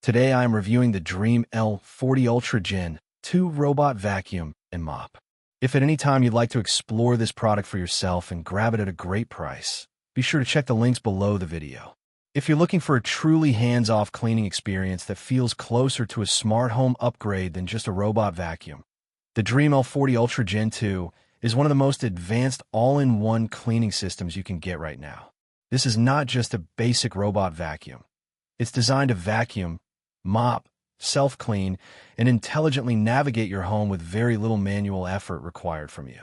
Today I am reviewing the DREAME L40 Ultra Gen 2 robot vacuum and mop. If at any time you'd like to explore this product for yourself and grab it at a great price, be sure to check the links below the video. If you're looking for a truly hands-off cleaning experience that feels closer to a smart home upgrade than just a robot vacuum, the DREAME L40 Ultra Gen 2 is one of the most advanced all-in-one cleaning systems you can get right now. This is not just a basic robot vacuum. It's designed to vacuum, mop, self-clean, and intelligently navigate your home with very little manual effort required from you.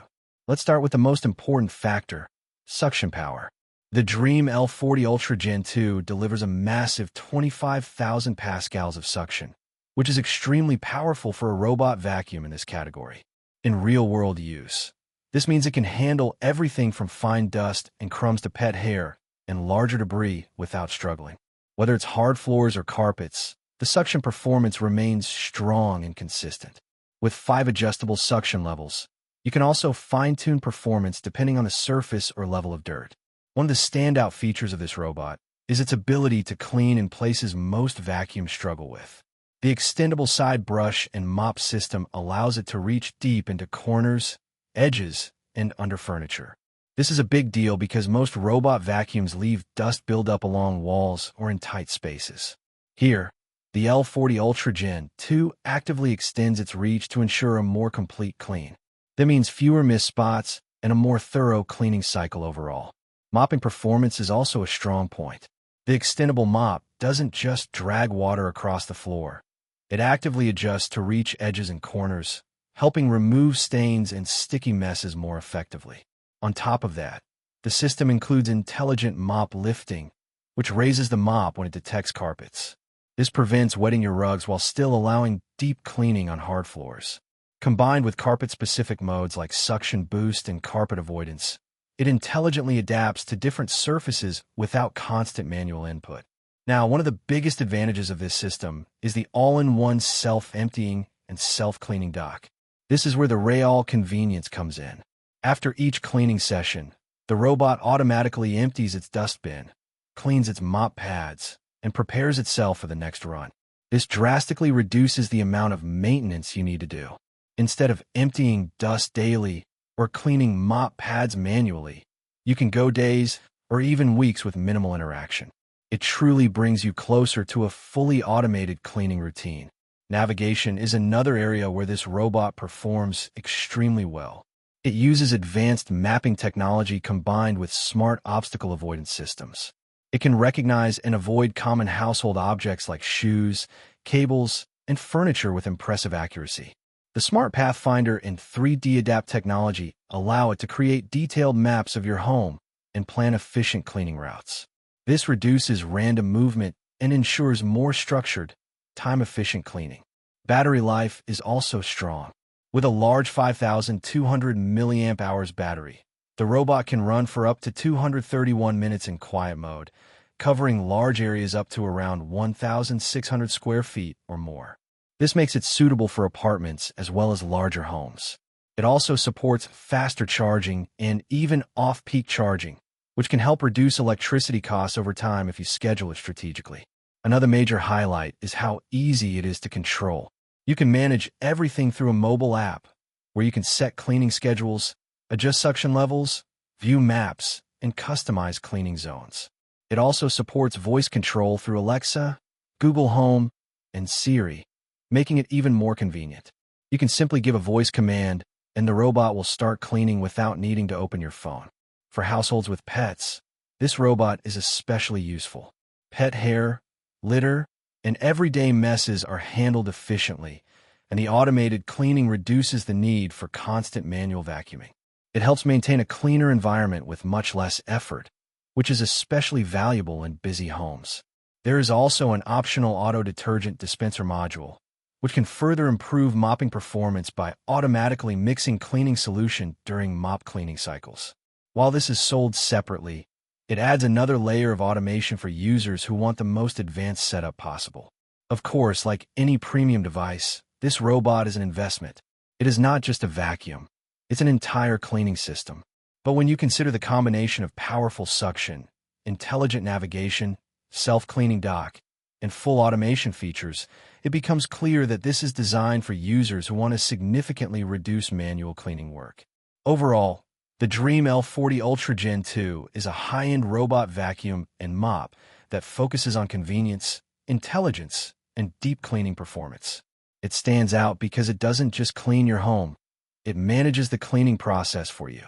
Let's start with the most important factor, suction power. The DREAME L40 Ultra Gen 2 delivers a massive 25,000 pascals of suction, which is extremely powerful for a robot vacuum in this category. In real-world use, this means it can handle everything from fine dust and crumbs to pet hair and larger debris without struggling. Whether it's hard floors or carpets, the suction performance remains strong and consistent. With 5 adjustable suction levels, you can also fine-tune performance depending on the surface or level of dirt. One of the standout features of this robot is its ability to clean in places most vacuums struggle with. The extendable side brush and mop system allows it to reach deep into corners, edges, and under furniture. This is a big deal because most robot vacuums leave dust buildup along walls or in tight spaces. Here, the L40 Ultra Gen 2 actively extends its reach to ensure a more complete clean. That means fewer missed spots and a more thorough cleaning cycle overall. Mopping performance is also a strong point. The extendable mop doesn't just drag water across the floor. It actively adjusts to reach edges and corners, helping remove stains and sticky messes more effectively. On top of that, the system includes intelligent mop lifting, which raises the mop when it detects carpets. This prevents wetting your rugs while still allowing deep cleaning on hard floors. Combined with carpet-specific modes like suction boost and carpet avoidance, it intelligently adapts to different surfaces without constant manual input. Now, one of the biggest advantages of this system is the all-in-one self-emptying and self-cleaning dock. This is where the real convenience comes in. After each cleaning session, the robot automatically empties its dustbin, cleans its mop pads, and prepares itself for the next run. This drastically reduces the amount of maintenance you need to do. Instead of emptying dust daily or cleaning mop pads manually, you can go days or even weeks with minimal interaction. It truly brings you closer to a fully automated cleaning routine. Navigation is another area where this robot performs extremely well. It uses advanced mapping technology combined with smart obstacle avoidance systems. It can recognize and avoid common household objects like shoes, cables, and furniture with impressive accuracy. The Smart Pathfinder and 3D Adapt technology allow it to create detailed maps of your home and plan efficient cleaning routes. This reduces random movement and ensures more structured, time-efficient cleaning. Battery life is also strong. With a large 5,200 mAh battery, the robot can run for up to 231 minutes in quiet mode, covering large areas up to around 1,600 square feet or more. This makes it suitable for apartments as well as larger homes. It also supports faster charging and even off-peak charging, which can help reduce electricity costs over time if you schedule it strategically. Another major highlight is how easy it is to control. You can manage everything through a mobile app, where you can set cleaning schedules, adjust suction levels, view maps, and customize cleaning zones. It also supports voice control through Alexa, Google Home, and Siri, making it even more convenient. You can simply give a voice command, and the robot will start cleaning without needing to open your phone. For households with pets, this robot is especially useful. Pet hair, litter, and everyday messes are handled efficiently, and the automated cleaning reduces the need for constant manual vacuuming. It helps maintain a cleaner environment with much less effort, which is especially valuable in busy homes. There is also an optional auto detergent dispenser module, which can further improve mopping performance by automatically mixing cleaning solution during mop cleaning cycles. While this is sold separately, it adds another layer of automation for users who want the most advanced setup possible. Of course, like any premium device, this robot is an investment. It is not just a vacuum. It's an entire cleaning system. But when you consider the combination of powerful suction, intelligent navigation, self-cleaning dock, and full automation features, it becomes clear that this is designed for users who want to significantly reduce manual cleaning work. Overall, the DREAME L40 Ultra Gen 2 is a high-end robot vacuum and mop that focuses on convenience, intelligence, and deep cleaning performance. It stands out because it doesn't just clean your home, it manages the cleaning process for you.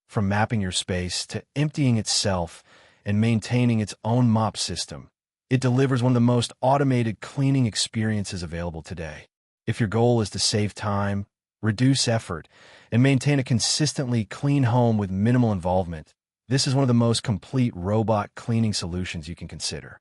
From mapping your space to emptying itself and maintaining its own mop system, it delivers one of the most automated cleaning experiences available today. If your goal is to save time, reduce effort, and maintain a consistently clean home with minimal involvement, this is one of the most complete robot cleaning solutions you can consider.